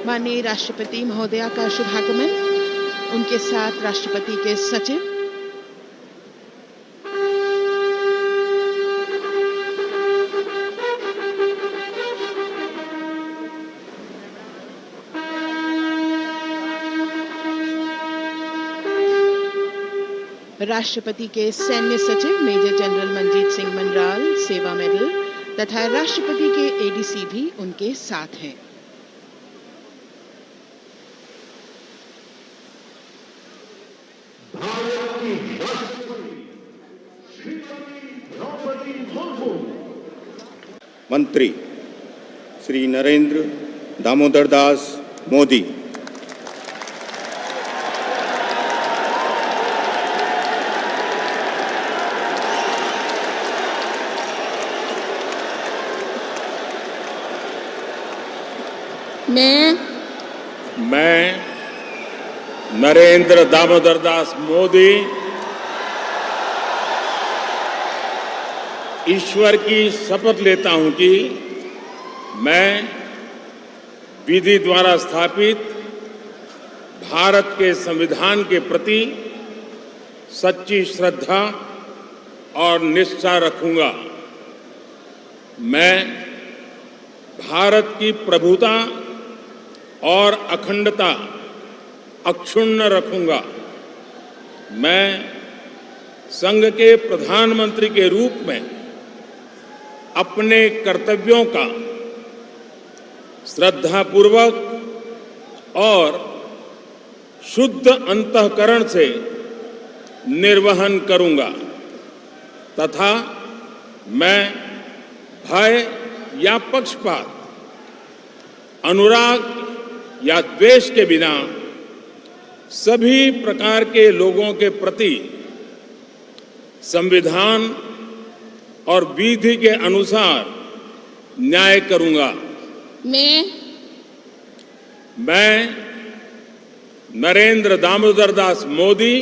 माननीय राष्ट्रपति महोदया का शुभागमन, उनके साथ राष्ट्रपति के सचिव, राष्ट्रपति के सैन्य सचिव मेजर जनरल मनजीत सिंह मनराल सेवा मेडल तथा राष्ट्रपति के एडीसी भी उनके साथ हैं। मंत्री श्री नरेंद्र दामोदर दास मोदी, मैं नरेंद्र दामोदर दास मोदी ईश्वर की शपथ लेता हूं कि मैं विधि द्वारा स्थापित भारत के संविधान के प्रति सच्ची श्रद्धा और निष्ठा रखूंगा। मैं भारत की प्रभुता और अखंडता अक्षुण्ण रखूंगा। मैं संघ के प्रधानमंत्री के रूप में अपने कर्तव्यों का श्रद्धापूर्वक और शुद्ध अंतःकरण से निर्वहन करूंगा तथा मैं भय या पक्षपात, अनुराग या द्वेष के बिना सभी प्रकार के लोगों के प्रति संविधान और विधि के अनुसार न्याय करूंगा। मैं नरेंद्र दामोदर दास मोदी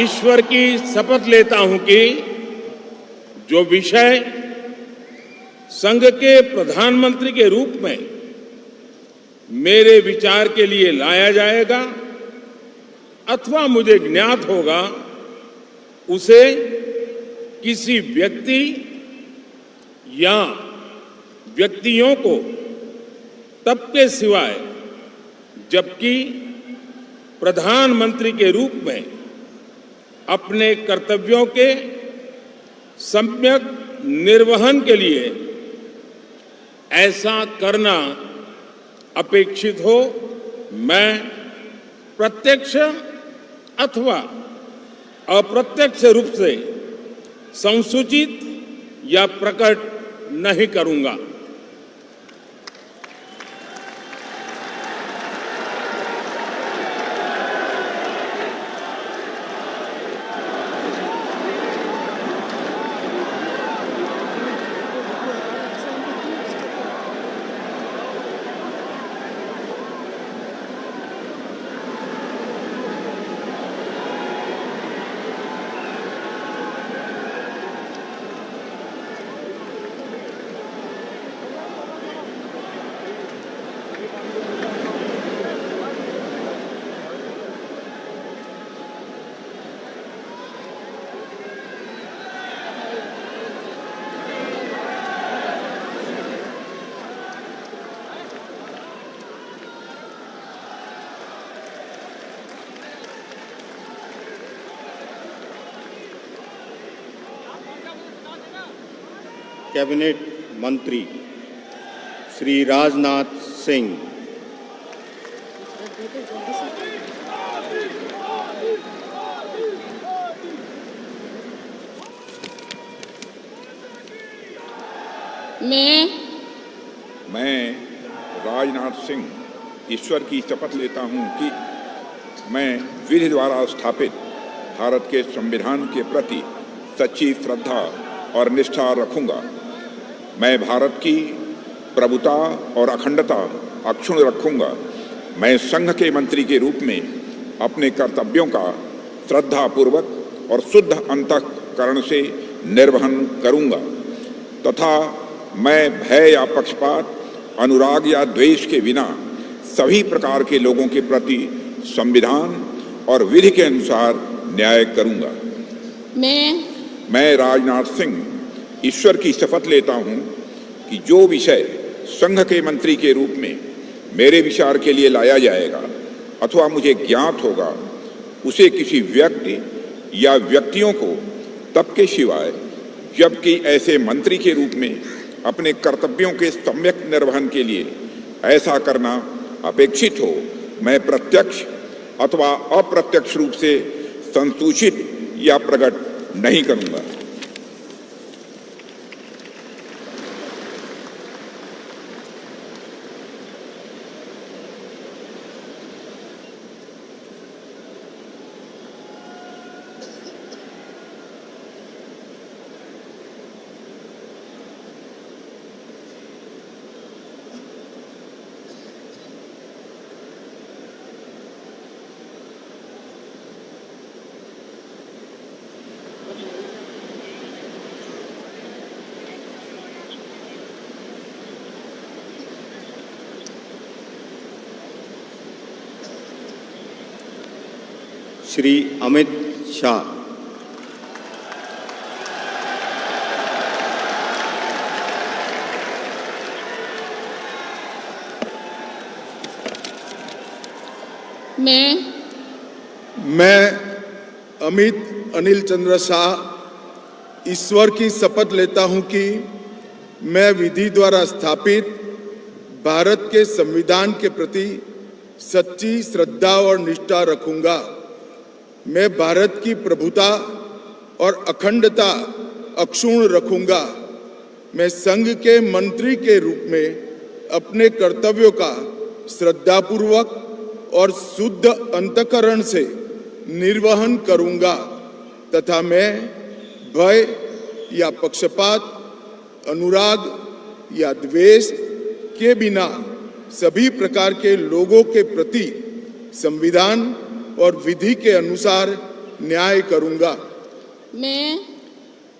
ईश्वर की शपथ लेता हूं कि जो विषय संघ के प्रधानमंत्री के रूप में मेरे विचार के लिए लाया जाएगा अथवा मुझे ज्ञात होगा, उसे किसी व्यक्ति या व्यक्तियों को तब के सिवाय जबकि प्रधानमंत्री के रूप में अपने कर्तव्यों के सम्यक निर्वहन के लिए ऐसा करना अपेक्षित हो, मैं प्रत्यक्ष अथवा अप्रत्यक्ष रूप से संसूचित या प्रकट नहीं करूंगा। कैबिनेट मंत्री श्री राजनाथ सिंह, मैं राजनाथ सिंह ईश्वर की शपथ लेता हूं कि मैं विधि द्वारा स्थापित भारत के संविधान के प्रति सच्ची श्रद्धा और निष्ठा रखूंगा। मैं भारत की प्रभुता और अखंडता अक्षुण्ण रखूंगा। मैं संघ के मंत्री के रूप में अपने कर्तव्यों का श्रद्धापूर्वक और शुद्ध अंतःकरण से निर्वहन करूंगा तथा मैं भय या पक्षपात, अनुराग या द्वेष के बिना सभी प्रकार के लोगों के प्रति संविधान और विधि के अनुसार न्याय करूंगा। मैं राजनाथ सिंह ईश्वर की शपथ लेता हूं कि जो विषय संघ के मंत्री के रूप में मेरे विचार के लिए लाया जाएगा अथवा मुझे ज्ञात होगा, उसे किसी व्यक्ति या व्यक्तियों को तब के सिवाय जबकि ऐसे मंत्री के रूप में अपने कर्तव्यों के सम्यक निर्वहन के लिए ऐसा करना अपेक्षित हो, मैं प्रत्यक्ष अथवा अप्रत्यक्ष रूप से संसूचित या प्रकट नहीं करूंगा। श्री अमित शाह। मैं अमित अनिल चंद्र शाह ईश्वर की शपथ लेता हूं कि मैं विधि द्वारा स्थापित भारत के संविधान के प्रति सच्ची श्रद्धा और निष्ठा रखूंगा। मैं भारत की प्रभुता और अखंडता अक्षुण्ण रखूंगा। मैं संघ के मंत्री के रूप में अपने कर्तव्यों का श्रद्धापूर्वक और शुद्ध अंतःकरण से निर्वहन करूंगा तथा मैं भय या पक्षपात, अनुराग या द्वेष के बिना सभी प्रकार के लोगों के प्रति संविधान और विधि के अनुसार न्याय करूंगा।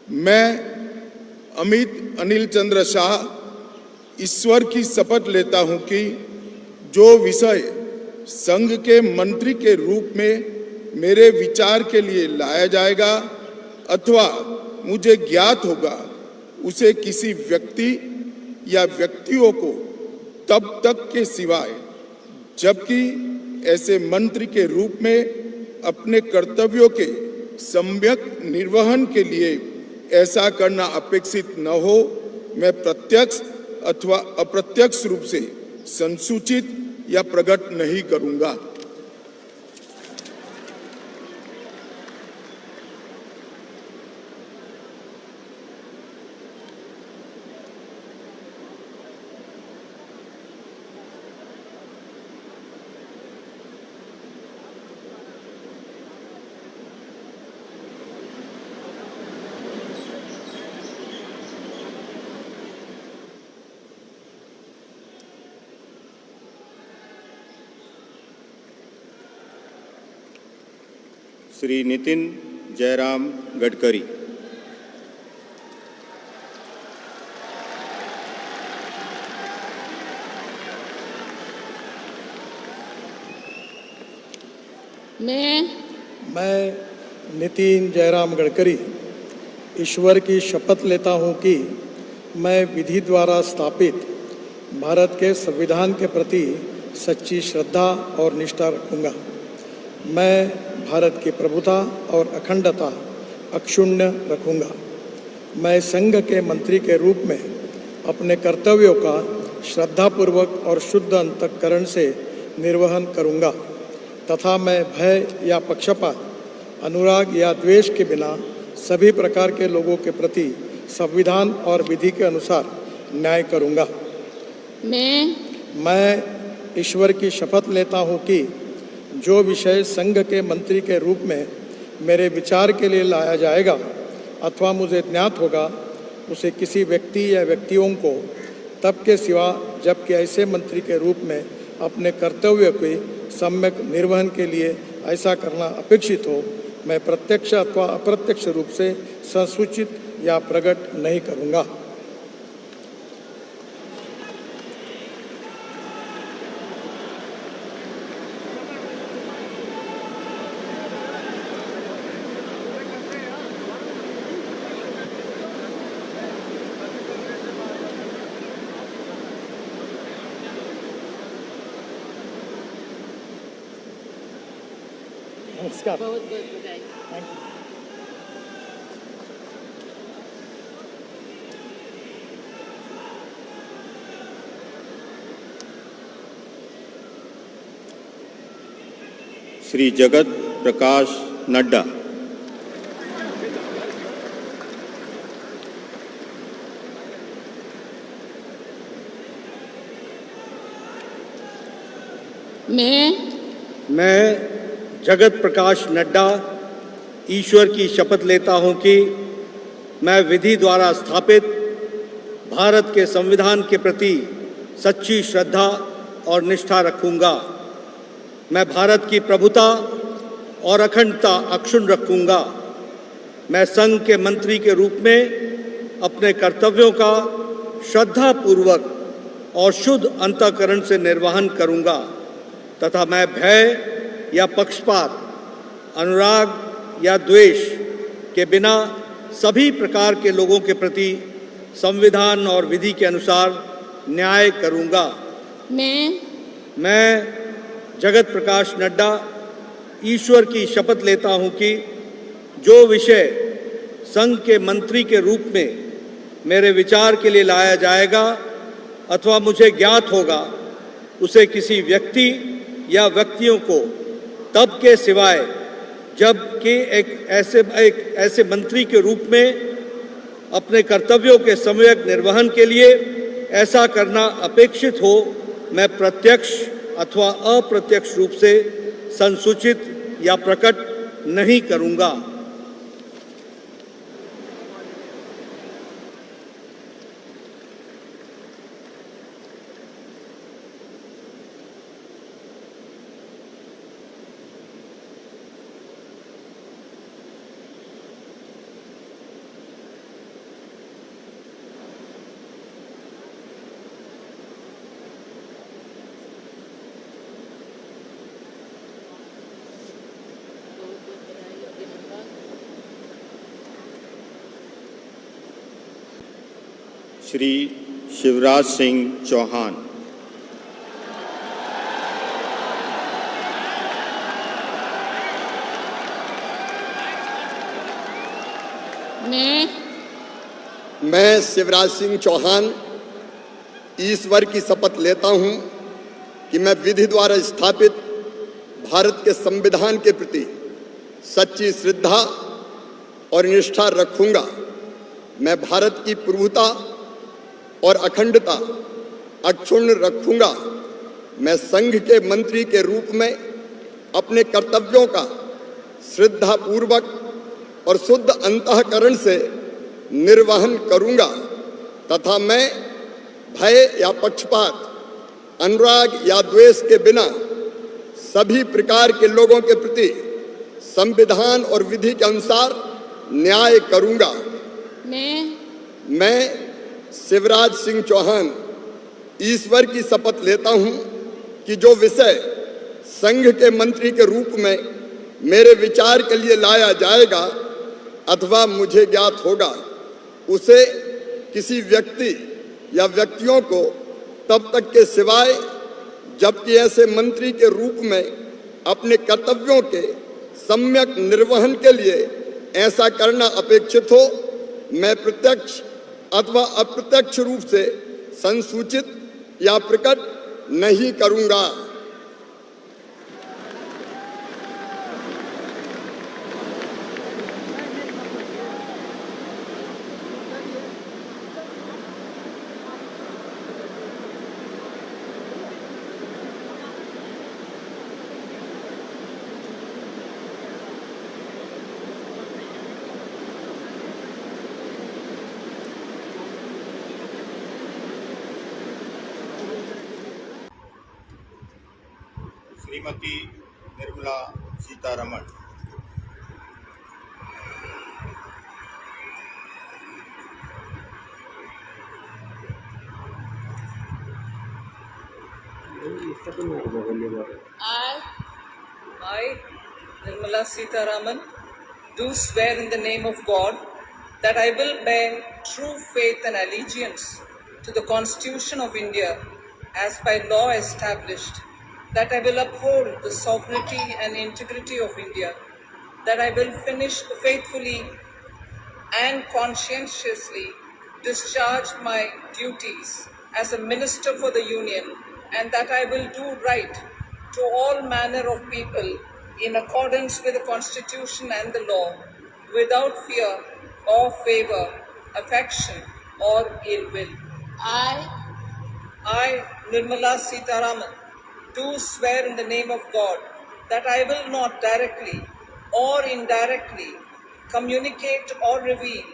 मैं अमित अनिल चंद्र शाह ईश्वर की शपथ लेता हूं कि जो विषय संघ के मंत्री के रूप में मेरे विचार के लिए लाया जाएगा अथवा मुझे ज्ञात होगा, उसे किसी व्यक्ति या व्यक्तियों को तब तक के सिवाय जबकि ऐसे मंत्री के रूप में अपने कर्तव्यों के सम्यक निर्वहन के लिए ऐसा करना अपेक्षित न हो, मैं प्रत्यक्ष अथवा अप्रत्यक्ष रूप से संसूचित या प्रकट नहीं करूंगा। श्री नितिन जयराम गडकरी। मैं नितिन जयराम गडकरी ईश्वर की शपथ लेता हूं कि मैं विधि द्वारा स्थापित भारत के संविधान के प्रति सच्ची श्रद्धा और निष्ठा रखूंगा। मैं भारत की प्रभुता और अखंडता अक्षुण्ण रखूंगा। मैं संघ के मंत्री के रूप में अपने कर्तव्यों का श्रद्धापूर्वक और शुद्ध अंतःकरण से निर्वहन करूंगा तथा मैं भय या पक्षपात, अनुराग या द्वेष के बिना सभी प्रकार के लोगों के प्रति संविधान और विधि के अनुसार न्याय करूंगा। मैं ईश्वर की शपथ लेता हूं कि जो विषय संघ के मंत्री के रूप में मेरे विचार के लिए लाया जाएगा अथवा मुझे ज्ञात होगा, उसे किसी व्यक्ति या व्यक्तियों को तब के सिवा जबकि ऐसे मंत्री के रूप में अपने कर्तव्य के सम्यक निर्वहन के लिए ऐसा करना अपेक्षित हो, मैं प्रत्यक्ष अथवा अप्रत्यक्ष रूप से संसूचित या प्रकट नहीं करूंगा। नमस्कार। बहुत बहुत बधाई। Thank you. श्री जगत प्रकाश नड्डा। मैं जगत प्रकाश नड्डा ईश्वर की शपथ लेता हूं कि मैं विधि द्वारा स्थापित भारत के संविधान के प्रति सच्ची श्रद्धा और निष्ठा रखूंगा। मैं भारत की प्रभुता और अखंडता अक्षुण्ण रखूंगा। मैं संघ के मंत्री के रूप में अपने कर्तव्यों का श्रद्धापूर्वक और शुद्ध अंतःकरण से निर्वहन करूंगा तथा मैं भय या पक्षपात, अनुराग या द्वेष के बिना सभी प्रकार के लोगों के प्रति संविधान और विधि के अनुसार न्याय करूंगा। मैं जगत प्रकाश नड्डा ईश्वर की शपथ लेता हूं कि जो विषय संघ के मंत्री के रूप में मेरे विचार के लिए लाया जाएगा अथवा मुझे ज्ञात होगा, उसे किसी व्यक्ति या व्यक्तियों को तब के सिवाय जबकि एक ऐसे मंत्री के रूप में अपने कर्तव्यों के सम्यक निर्वहन के लिए ऐसा करना अपेक्षित हो, मैं प्रत्यक्ष अथवा अप्रत्यक्ष रूप से संसूचित या प्रकट नहीं करूंगा। श्री शिवराज सिंह चौहान। मैं शिवराज सिंह चौहान ईश्वर की शपथ लेता हूं कि मैं विधि द्वारा स्थापित भारत के संविधान के प्रति सच्ची श्रद्धा और निष्ठा रखूंगा। मैं भारत की प्रभुता और अखंडता अक्षुण्ण रखूंगा। मैं संघ के मंत्री के रूप में अपने कर्तव्यों का श्रद्धापूर्वक और शुद्ध अंतःकरण से निर्वहन करूंगा तथा मैं भय या पक्षपात, अनुराग या द्वेष के बिना सभी प्रकार के लोगों के प्रति संविधान और विधि के अनुसार न्याय करूंगा। मैं शिवराज सिंह चौहान ईश्वर की शपथ लेता हूं कि जो विषय संघ के मंत्री के रूप में मेरे विचार के लिए लाया जाएगा अथवा मुझे ज्ञात होगा, उसे किसी व्यक्ति या व्यक्तियों को तब तक के सिवाय जबकि ऐसे मंत्री के रूप में अपने कर्तव्यों के सम्यक निर्वहन के लिए ऐसा करना अपेक्षित हो, मैं प्रत्यक्ष अथवा अप्रत्यक्ष रूप से संसूचित या प्रकट नहीं करूंगा। Shrimati Nirmala Sitharaman. I, Nirmala Sitharaman, do swear in the name of God that I will bear true faith and allegiance to the Constitution of India as by law established, that I will uphold the sovereignty and integrity of India, that I will faithfully and conscientiously discharge my duties as a minister for the Union, and that I will do right to all manner of people in accordance with the Constitution and the law, without fear or favor, affection or ill will. I, Nirmala Sitharaman, do swear in the name of God that I will not directly or indirectly communicate or reveal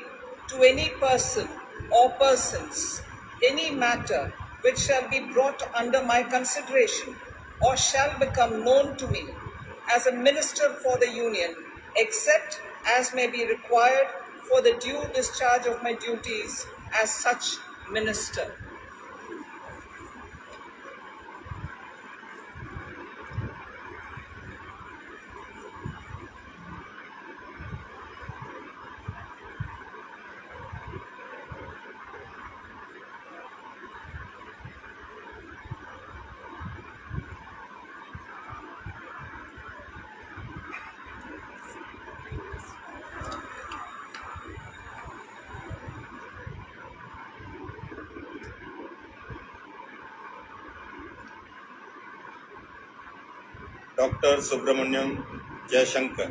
to any person or persons any matter which shall be brought under my consideration or shall become known to me as a minister for the Union, except as may be required for the due discharge of my duties as such minister. Doctor Subramaniam Jaishankar.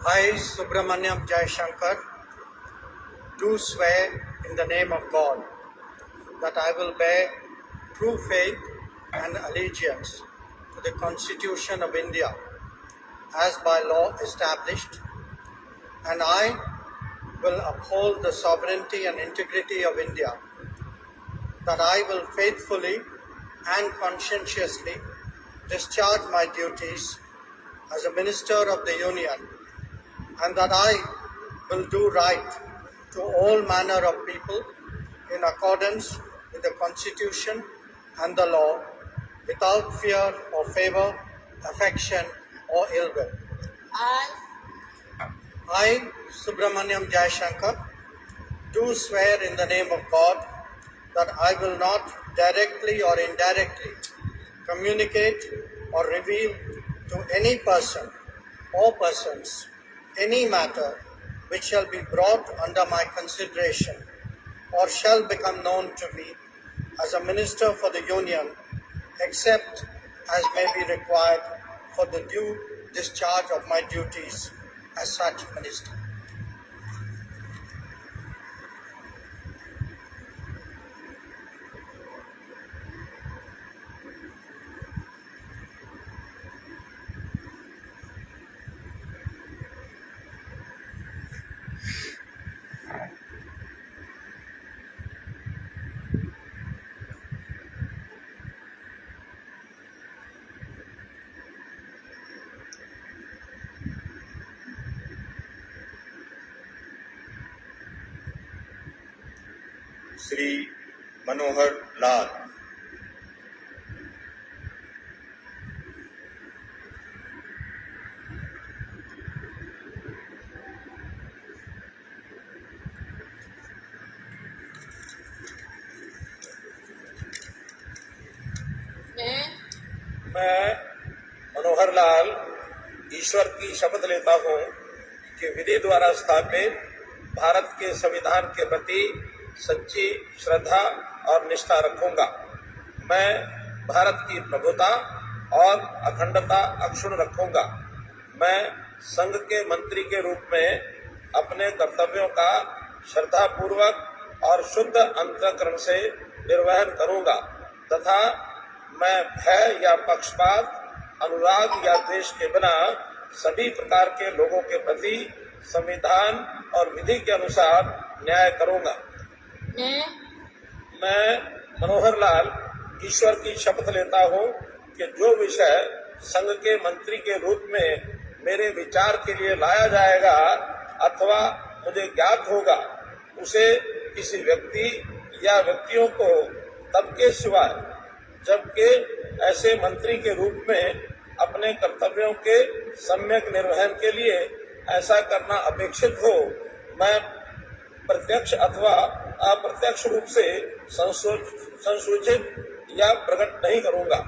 I, Subramaniam Jaishankar, do swear in the name of God that I will bear true faith and allegiance to the Constitution of India as by law established, and I will uphold the sovereignty and integrity of India, that I will faithfully and conscientiously discharge my duties as a Minister of the Union, and that I will do right to all manner of people in accordance with the Constitution and the law, without fear or favor, affection or ill will. I, Subramaniam Jaishankar, do swear in the name of God that I will not directly or indirectly communicate or reveal to any person or persons any matter which shall be brought under my consideration or shall become known to me as a Minister for the Union, except as may be required for the due discharge of my duties as such Minister. Shri Manohar Lal. मैं मनोहर लाल ईश्वर की शपथ लेता हूं कि विधि द्वारा स्थापित भारत के संविधान के प्रति सच्ची श्रद्धा और निष्ठा रखूंगा। मैं भारत की प्रभुता और अखंडता अक्षुण्ण रखूंगा। मैं संघ के मंत्री के रूप में अपने कर्तव्यों का श्रद्धापूर्वक और शुद्ध अंतःकरण से निर्वहन करूंगा तथा मैं भय या पक्षपात, अनुराग या द्वेष के बिना सभी प्रकार के लोगों के प्रति संविधान और विधि के अनुसार न्याय करूंगा। मैं मनोहर लाल ईश्वर की शपथ लेता हूं कि जो विषय संघ के मंत्री के रूप में मेरे विचार के लिए लाया जाएगा अथवा मुझे ज्ञात होगा, उसे किसी व्यक्ति या व्यक्तियों को तब के सिवाय जबकि ऐसे मंत्री के रूप में अपने कर्तव्यों के सम्यक निर्वहन के लिए ऐसा करना अपेक्षित हो, मैं प्रत्यक्ष अथवा अप्रत्यक्ष रूप से संसूचित या प्रकट नहीं करूंगा।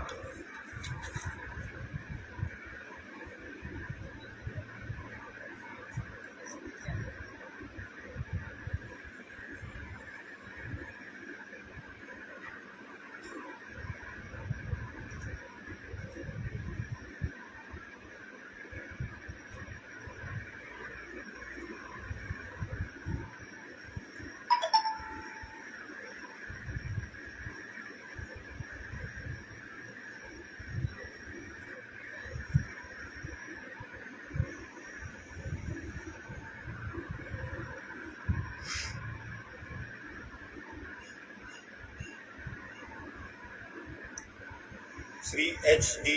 Shri H.D.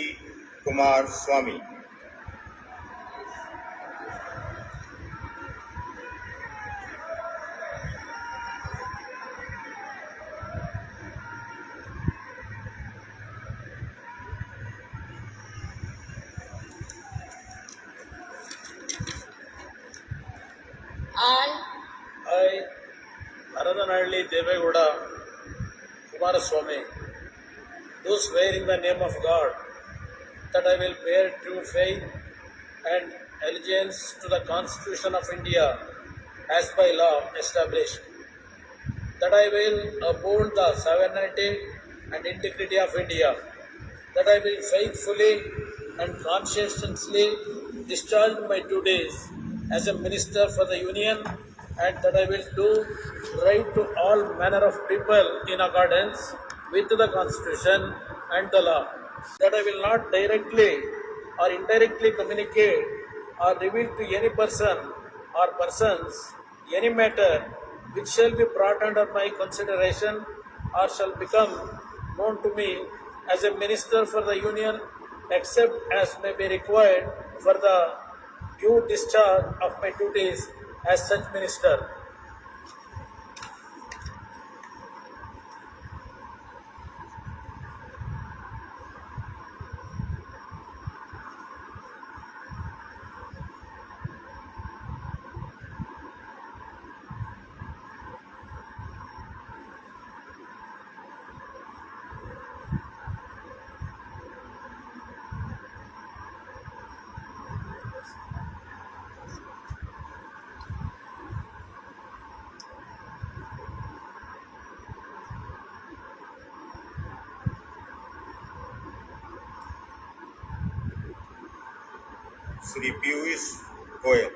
Kumar Swami. I, Haradhanalli Devegowda Kumaraswamy, do swear in the name of God that I will bear true faith and allegiance to the Constitution of India as by law established, that I will uphold the sovereignty and integrity of India, that I will faithfully and conscientiously discharge my duties as a minister for the Union, and that I will do right to all manner of people in accordance with the Constitution and the law, that I will not directly or indirectly communicate or reveal to any person or persons any matter which shall be brought under my consideration or shall become known to me as a minister for the Union, except as may be required for the due discharge of my duties as such minister. Shri Piyush Goyal.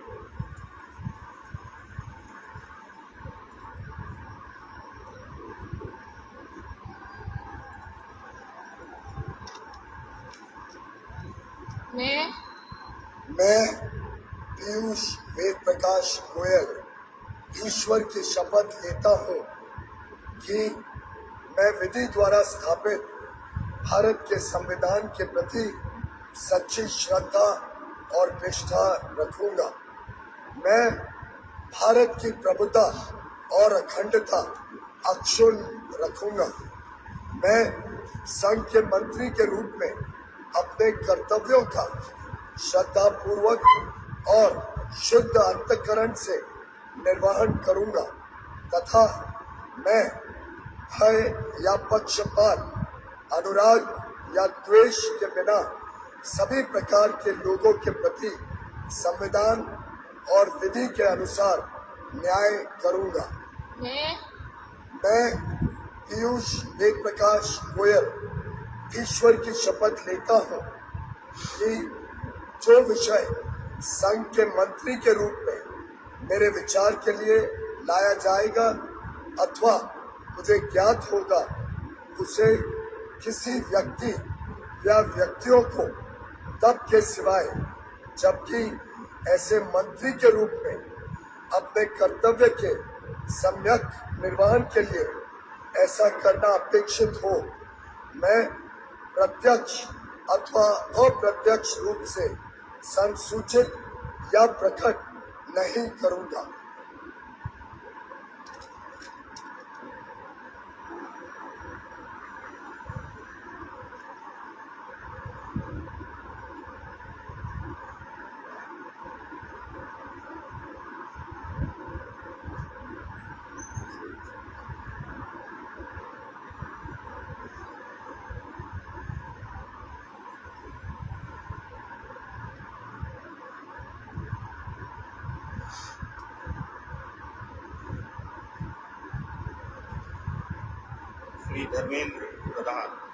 मैं पीयूष वेद प्रकाश गोयल ईश्वर की शपथ लेता हूँ कि मैं विधि द्वारा स्थापित भारत के संविधान के प्रति सच्ची श्रद्धा और निष्ठा रखूंगा। मैं भारत की प्रभुता और अखंडता अक्षुण्ण रखूंगा। मैं संघ के मंत्री के रूप में अपने कर्तव्यों का श्रद्धापूर्वक और शुद्ध अंतःकरण से निर्वहन करूंगा तथा मैं भय या पक्षपात, अनुराग या द्वेष के बिना सभी प्रकार के लोगों के प्रति संविधान और विधि के अनुसार न्याय करूंगा। मैं पीयूष वेद प्रकाश गोयल ईश्वर की शपथ लेता हूँ कि जो विषय संघ के मंत्री के रूप में मेरे विचार के लिए लाया जाएगा अथवा मुझे ज्ञात होगा, उसे किसी व्यक्ति या व्यक्तियों को तब के सिवाय जबकि ऐसे मंत्री के रूप में अपने कर्तव्य के सम्यक निर्वहन के लिए ऐसा करना अपेक्षित हो, मैं प्रत्यक्ष अथवा अप्रत्यक्ष रूप से संसूचित या प्रकट नहीं करूंगा। श्री धर्मेंद्र प्रधान।